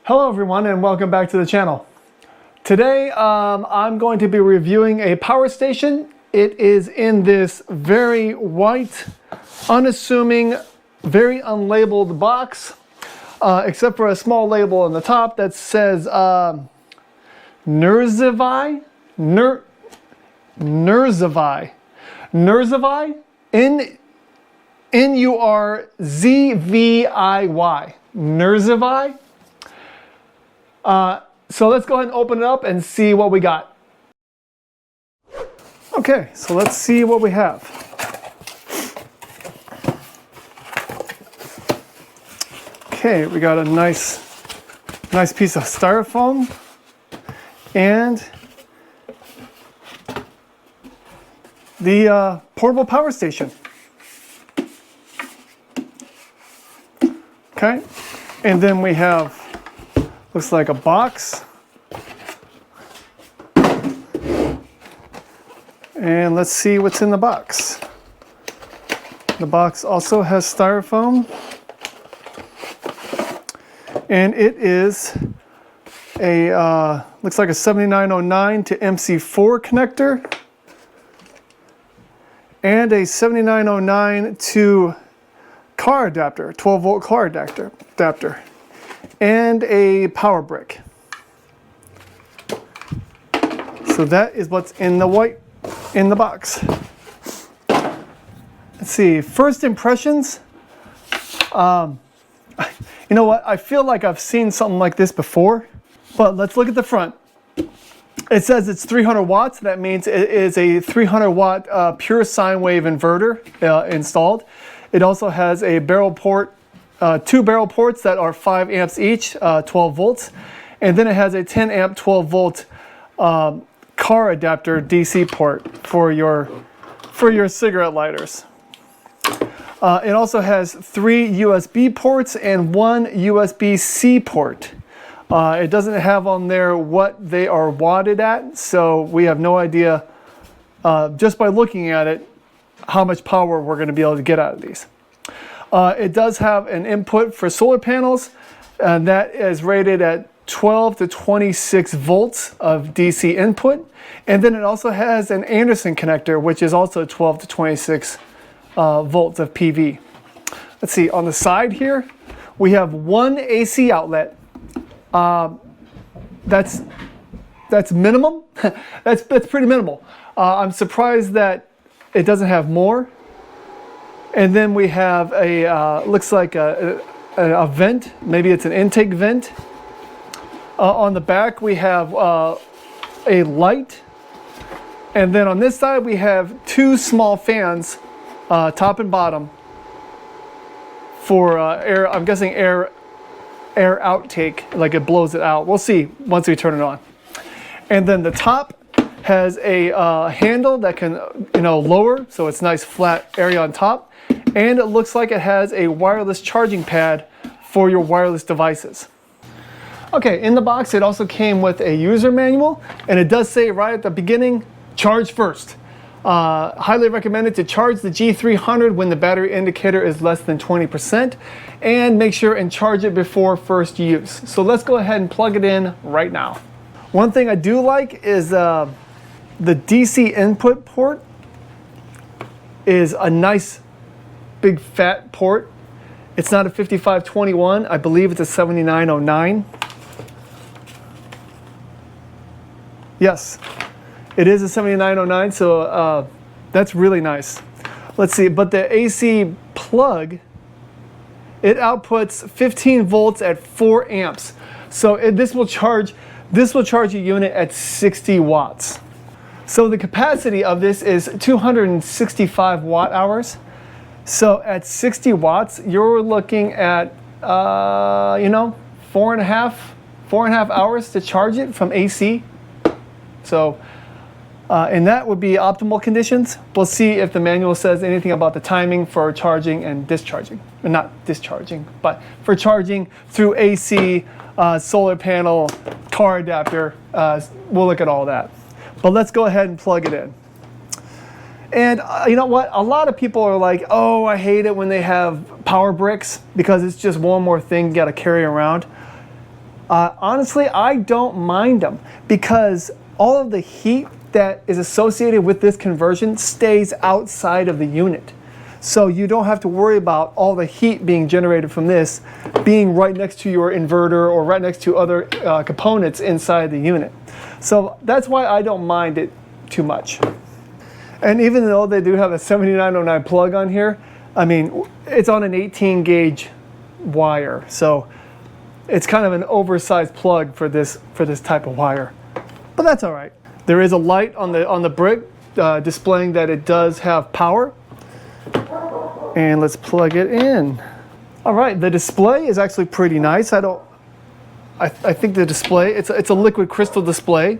Hello everyone and welcome back to the channel. Today I'm going to be reviewing a power station. It is in this very white, unassuming, very unlabeled box, except for a small label on the top that says NURZVIY? NURZVIY. NURZVIY? N-U-R-Z-V-I-Y. NURZVIY? So let's go ahead and open it up and see what we got. Okay, so let's see what we have. Okay, we got a nice piece of styrofoam and the portable power station. Okay, and then we have, looks like a box. And let's see what's in the box. The box also has styrofoam. And it is a, looks like a 7909 to MC4 connector. And a 7909 to car adapter, 12 volt car adapter. And a power brick. So that is what's in the box. Let's see, first impressions. You know what, I feel like I've seen something like this before, but let's look at the front. It says it's 300 watts. That means it is a 300 watt pure sine wave inverter installed. It also has a barrel port, two barrel ports that are 5 amps each, 12 volts. And then it has a 10 amp, 12 volt car adapter DC port for your cigarette lighters. It also has 3 USB ports and 1 USB-C port. It doesn't have on there what they are watted at, so we have no idea, just by looking at it, how much power we're going to be able to get out of these. It does have an input for solar panels, and that is rated at 12 to 26 volts of DC input. And then it also has an Anderson connector, which is also 12 to 26 volts of PV. Let's see, on the side here, we have one AC outlet. That's minimum. that's pretty minimal. I'm surprised that it doesn't have more. And then we have a, looks like a vent, maybe it's an intake vent. On the back we have a light. And then on this side we have 2 small fans, top and bottom, for air, I'm guessing air outtake, like it blows it out. We'll see once we turn it on. And then the top has a handle that can, lower, so it's nice flat area on top. And it looks like it has a wireless charging pad for your wireless devices. Okay, in the box it also came with a user manual, and it does say right at the beginning, charge first. Highly recommended to charge the G300 when the battery indicator is less than 20%, and make sure and charge it before first use. So let's go ahead and plug it in right now. One thing I do like is the DC input port is a nice big fat port. It's not a 5521, I believe it's a 7909. Yes, it is a 7909, so that's really nice. Let's see, but the AC plug, it outputs 15 volts at 4 amps. So this will charge a unit at 60 watts. So the capacity of this is 265 watt hours. So at 60 watts, you're looking at, 4.5 hours to charge it from AC. So, and that would be optimal conditions. We'll see if the manual says anything about the timing for charging and discharging. Not discharging, but for charging through AC, solar panel, car adapter. We'll look at all that. But let's go ahead and plug it in. And you know what? A lot of people are like, oh, I hate it when they have power bricks because it's just one more thing you got to carry around. Honestly, I don't mind them because all of the heat that is associated with this conversion stays outside of the unit. So you don't have to worry about all the heat being generated from this being right next to your inverter or right next to other components inside the unit. So that's why I don't mind it too much. And even though they do have a 7909 plug on here, I mean, it's on an 18 gauge wire. So it's kind of an oversized plug for this type of wire. But that's all right. There is a light on the brick displaying that it does have power. And let's plug it in. All right, the display is actually pretty nice. I think the display, it's a liquid crystal display.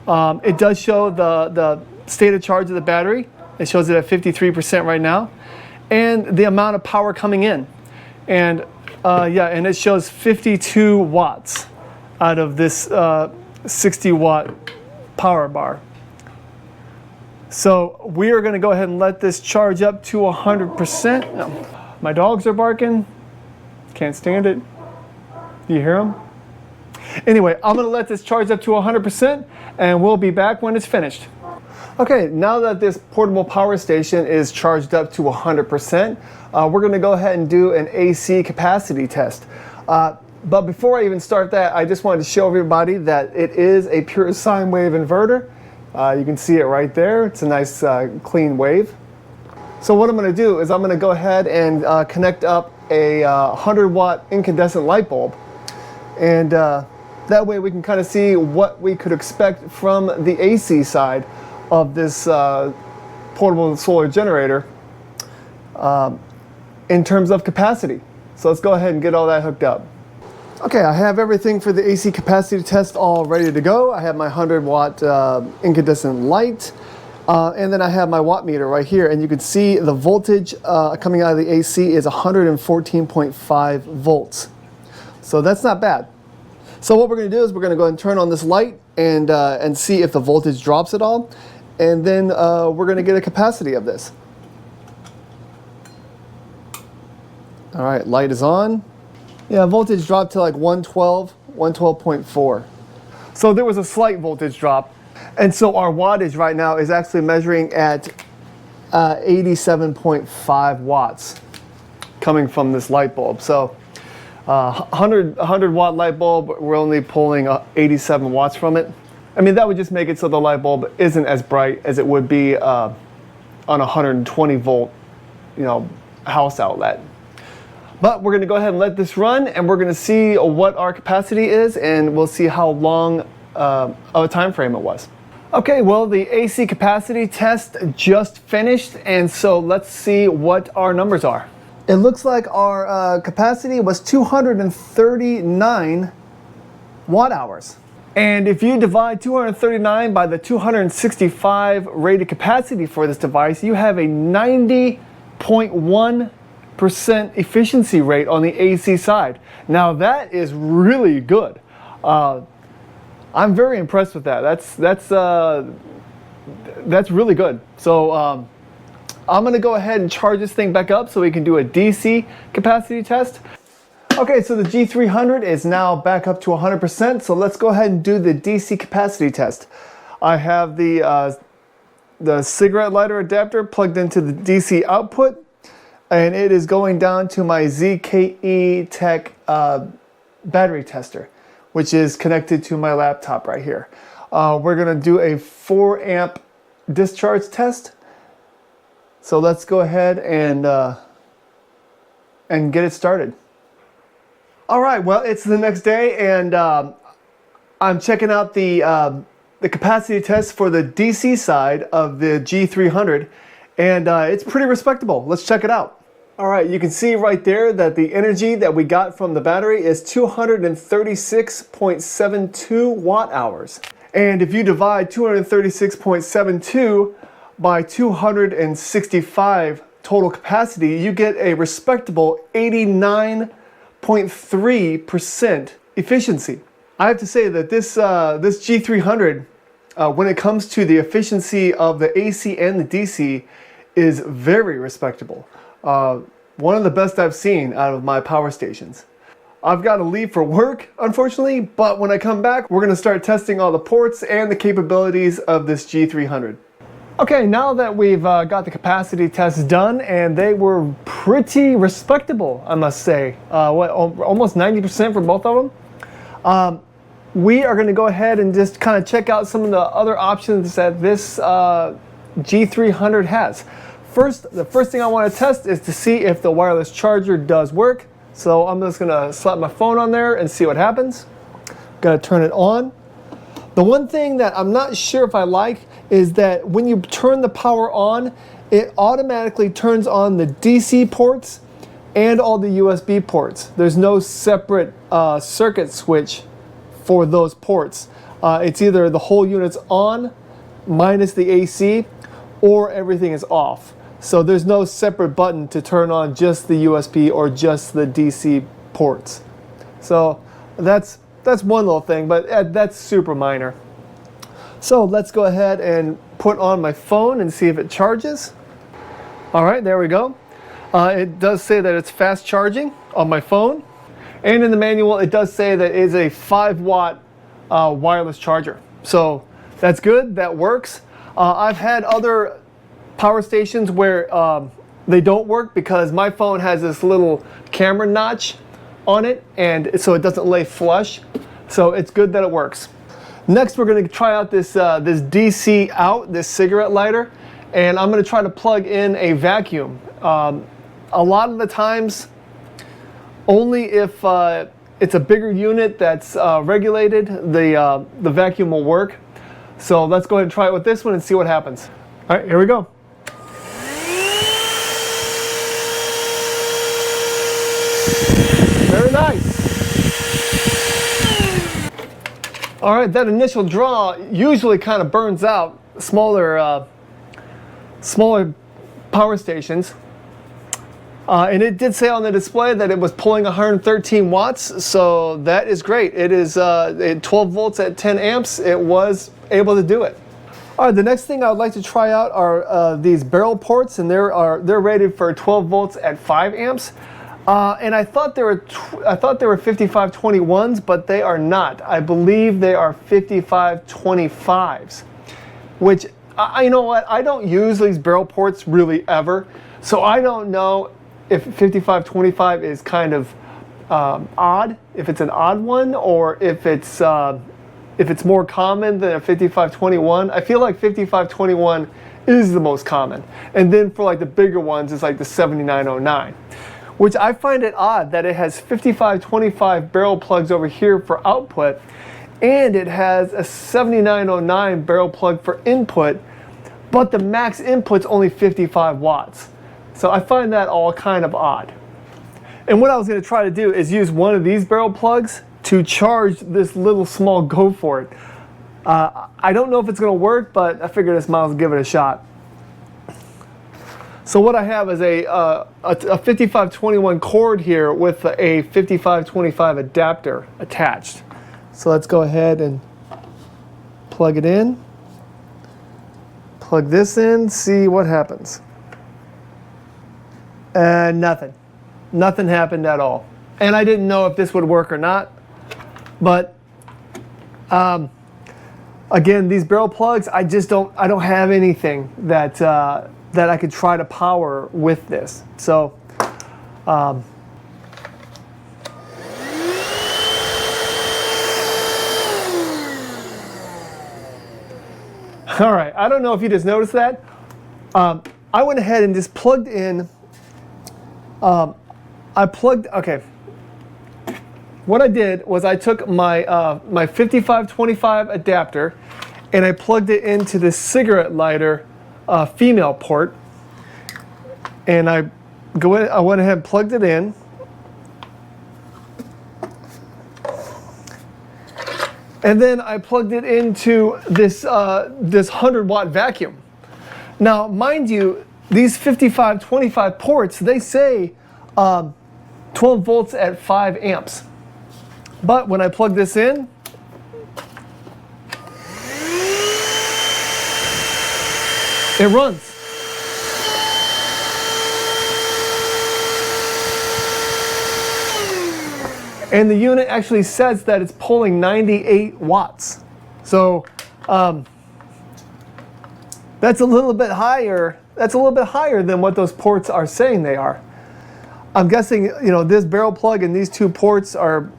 It does show the state of charge of the battery. It shows it at 53% right now. And the amount of power coming in. And and it shows 52 watts out of this 60 watt power bar. So we are going to go ahead and let this charge up to 100%. No. My dogs are barking. Can't stand it. Do you hear them? Anyway, I'm going to let this charge up to 100% and we'll be back when it's finished. Okay, now that this portable power station is charged up to 100%, we're going to go ahead and do an AC capacity test. But before I even start that, I just wanted to show everybody that it is a pure sine wave inverter. You can see it right there. It's a nice clean wave. So what I'm going to do is I'm going to go ahead and connect up a 100 watt incandescent light bulb. And that way we can kind of see what we could expect from the AC side of this portable solar generator in terms of capacity. So let's go ahead and get all that hooked up. Okay, I have everything for the AC capacity test all ready to go. I have my 100 watt incandescent light, and then I have my watt meter right here, and you can see the voltage coming out of the AC is 114.5 volts. So that's not bad. So what we're going to do is we're going to go ahead and turn on this light and see if the voltage drops at all, and then we're going to get a capacity of this. All right, light is on. Yeah, voltage dropped to like 112, 112.4. So there was a slight voltage drop. And so our wattage right now is actually measuring at 87.5 watts coming from this light bulb. So 100 watt light bulb, we're only pulling 87 watts from it. I mean, that would just make it so the light bulb isn't as bright as it would be on a 120 volt, house outlet. But we're going to go ahead and let this run, and we're going to see what our capacity is, and we'll see how long of a time frame it was. Okay, well, the AC capacity test just finished, and so let's see what our numbers are. It looks like our capacity was 239 watt hours. And if you divide 239 by the 265 rated capacity for this device, you have a 90.1% efficiency rate on the AC side. Now that is really good. I'm very impressed with that. That's really good. So I'm going to go ahead and charge this thing back up so we can do a DC capacity test. Okay, so the G300 is now back up to 100%. So let's go ahead and do the DC capacity test. I have the cigarette lighter adapter plugged into the DC output. And it is going down to my ZKE Tech battery tester, which is connected to my laptop right here. We're going to do a 4 amp discharge test. So let's go ahead and get it started. All right, well, it's the next day, and I'm checking out the capacity test for the DC side of the G300, and it's pretty respectable. Let's check it out. All right, you can see right there that the energy that we got from the battery is 236.72 watt hours. And if you divide 236.72 by 265 total capacity, you get a respectable 89.3% efficiency. I have to say that this G300, when it comes to the efficiency of the AC and the DC, is very respectable. One of the best I've seen out of my power stations. I've got to leave for work, unfortunately, but when I come back, we're going to start testing all the ports and the capabilities of this G300. Okay, now that we've got the capacity tests done, and they were pretty respectable, I must say, almost 90% for both of them, we are going to go ahead and just kind of check out some of the other options that this G300 has. The first thing I want to test is to see if the wireless charger does work. So I'm just going to slap my phone on there and see what happens. Going to turn it on. The one thing that I'm not sure if I like is that when you turn the power on, it automatically turns on the DC ports and all the USB ports. There's no separate circuit switch for those ports. It's either the whole unit's on minus the AC, or everything is off. So there's no separate button to turn on just the USB or just the DC ports. So that's one little thing, but that's super minor. So let's go ahead and put on my phone and see if it charges. All right, there we go. It does say that it's fast charging on my phone. And in the manual, it does say that it is a 5-watt wireless charger. So that's good, that works. I've had other power stations where they don't work because my phone has this little camera notch on it, and so it doesn't lay flush. So it's good that it works. Next, we're going to try out this DC out, this cigarette lighter, and I'm going to try to plug in a vacuum. A lot of the times, only if it's a bigger unit that's regulated, the vacuum will work. So let's go ahead and try it with this one and see what happens. All right, here we go. Very nice. All right, that initial draw usually kind of burns out smaller power stations. And it did say on the display that it was pulling 113 watts, so that is great. It is 12 volts at 10 amps. It was able to do it. All right, the next thing I would like to try out are these barrel ports, and they're rated for 12 volts at 5 amps. And I thought they were 5521s, but they are not. I believe they are 5525s, which you know what? I don't use these barrel ports really ever, so I don't know if 5525 is kind of odd, if it's an odd one, or if it's more common than a 5521. I feel like 5521 is the most common, and then for like the bigger ones, it's like the 7909. Which I find it odd that it has 5525 barrel plugs over here for output, and it has a 7909 barrel plug for input, but the max input's only 55 watts. So I find that all kind of odd. And what I was going to try to do is use one of these barrel plugs to charge this little small Go For It. I don't know if it's going to work, but I figured I might as well give it a shot. So what I have is a 5521 cord here with a 5525 adapter attached. So let's go ahead and plug it in. Plug this in, see what happens. Nothing. Nothing happened at all. And I didn't know if this would work or not. But again, these barrel plugs, I don't have anything that I could try to power with this. So, all right, I don't know if you just noticed that. I went ahead and just plugged in, okay. What I did was I took my 5525 adapter and I plugged it into this cigarette lighter female port, and I went ahead and plugged it in, and then I plugged it into this 100-watt vacuum. Now, mind you, these 5525 ports, they say 12 volts at 5 amps, but when I plug this in, it runs. And the unit actually says that it's pulling 98 watts. So that's a little bit higher. That's a little bit higher than what those ports are saying they are. I'm guessing, you know, this barrel plug and these two ports are,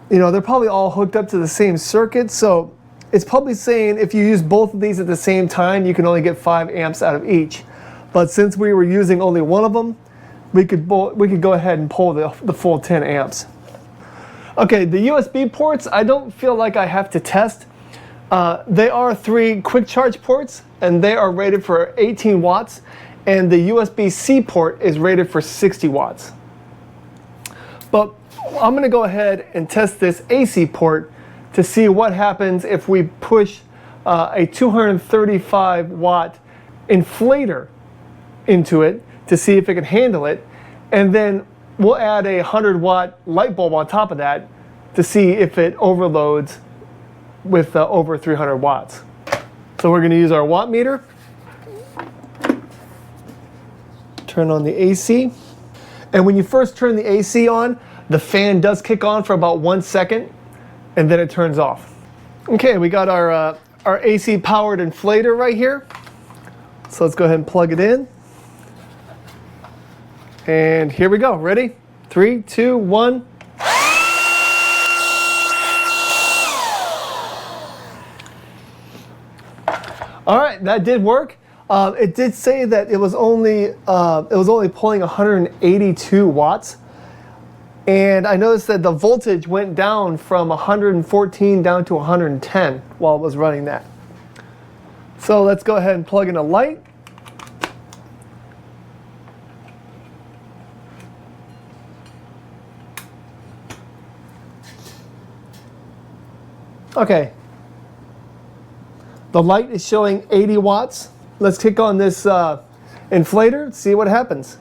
you know, they're probably all hooked up to the same circuit. So it's probably saying if you use both of these at the same time, you can only get 5 amps out of each. But since we were using only one of them, we could go ahead and pull the full 10 amps. Okay, the USB ports, I don't feel like I have to test. They are 3 quick charge ports, and they are rated for 18 watts, and the USB-C port is rated for 60 watts. But I'm going to go ahead and test this AC port to see what happens if we push a 235 watt inflator into it to see if it can handle it, and then we'll add a 100 watt light bulb on top of that to see if it overloads with over 300 watts. So we're going to use our watt meter, turn on the AC, and when you first turn the AC on, the fan does kick on for about 1 second, and then it turns off. Okay, we got our AC powered inflator right here. So let's go ahead and plug it in. And here we go. Ready? 3, 2, 1. All right, that did work. It did say that it was only pulling 182 watts, and I noticed that the voltage went down from 114 down to 110 while it was running that. So let's go ahead and plug in a light. Okay. The light is showing 80 watts. Let's kick on this inflator, see what happens.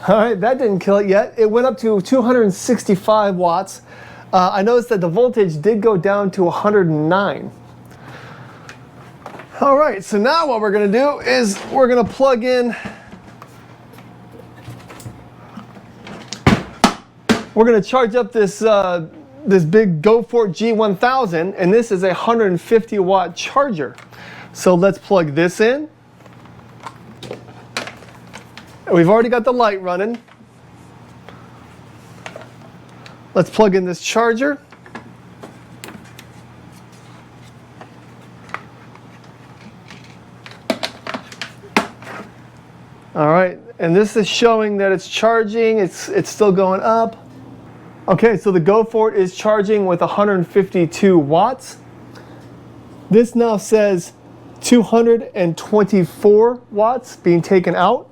All right, that didn't kill it yet. It went up to 265 watts. I noticed that the voltage did go down to 109. All right, so now what we're gonna do is we're gonna plug in, we're gonna charge up this this big GoFort G1000, and this is a 150 watt charger. So let's plug this in. We've already got the light running. Let's plug in this charger. All right, and this is showing that it's charging. It's still going up. Okay, so the GoFort is charging with 152 watts. This now says 224 watts being taken out.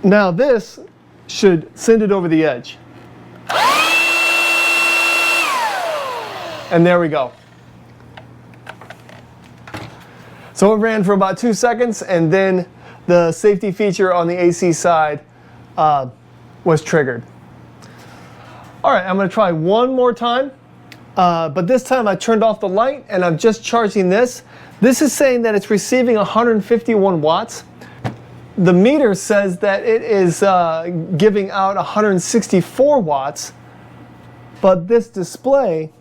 Now this should send it over the edge. And there we go. So it ran for about 2 seconds, and then the safety feature on the AC side was triggered. All right, I'm going to try one more time, but this time I turned off the light and I'm just charging this. This is saying that it's receiving 151 watts. The meter says that it is giving out 164 watts, but this display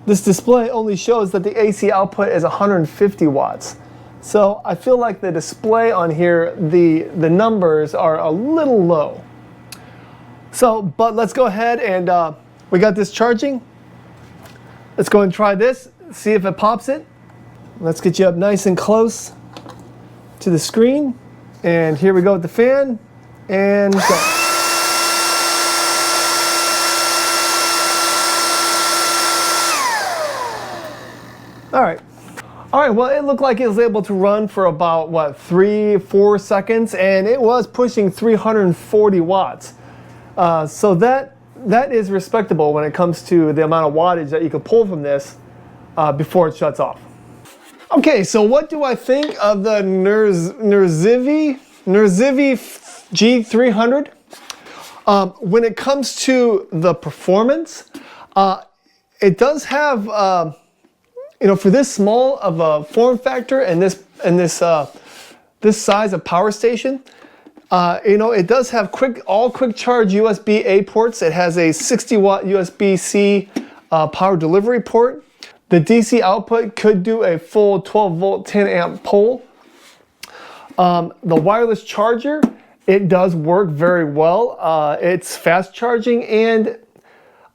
only shows that the AC output is 150 watts. So I feel like the display on here, the numbers are a little low. So, but let's go ahead and we got this charging. Let's go and try this, see if it pops it. Let's get you up nice and close to the screen. And here we go with the fan, and go. All right. All right, well, it looked like it was able to run for about, what, 3-4 seconds, and it was pushing 340 watts. So that is respectable when it comes to the amount of wattage that you can pull from this before it shuts off. Okay, so what do I think of the NURZVY G300? When it comes to the performance, it does have You know, for this small of a form factor and this size of power station, you know, it does have all quick charge USB-A ports. It has a 60 watt USB-C power delivery port. The DC output could do a full 12 volt 10 amp pole. The wireless charger, it does work very well. It's fast charging, and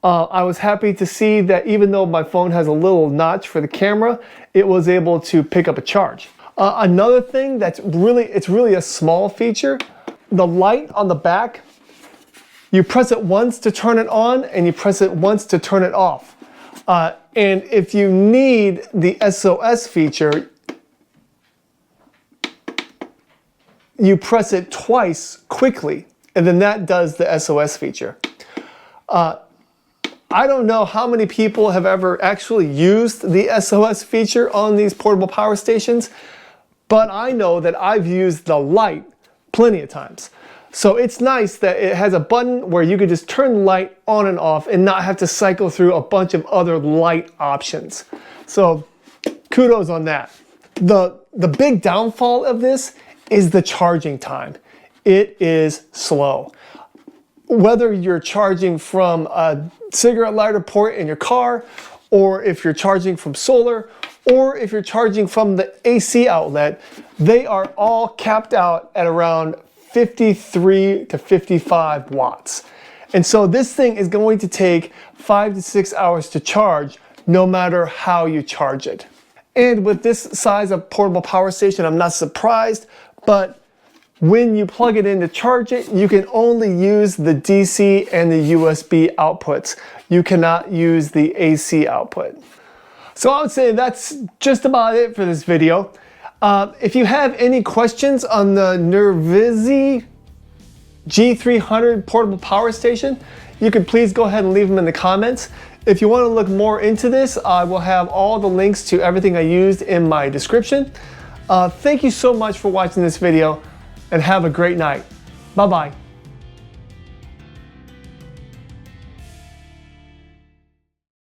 I was happy to see that even though my phone has a little notch for the camera, it was able to pick up a charge. Another thing that's really a small feature, the light on the back, you press it once to turn it on and you press it once to turn it off. And if you need the SOS feature, you press it twice quickly, and then that does the SOS feature. I don't know how many people have ever actually used the SOS feature on these portable power stations, but I know that I've used the light plenty of times. So it's nice that it has a button where you could just turn the light on and off and not have to cycle through a bunch of other light options. So kudos on that. The big downfall of this is the charging time. It is slow. Whether you're charging from a cigarette lighter port in your car, or if you're charging from solar, or if you're charging from the AC outlet, they are all capped out at around 53 to 55 watts. And so this thing is going to take 5 to 6 hours to charge, no matter how you charge it. And with this size of portable power station, I'm not surprised, but when you plug it in to charge it, you can only use the DC and the USB outputs. You cannot use the AC output. So I would say that's just about it for this video. If you have any questions on the NURZVIY G300 portable power station, you can please go ahead and leave them in the comments. If you want to look more into this, I will have all the links to everything I used in my description. Thank you so much for watching this video, and have a great night. Bye-bye.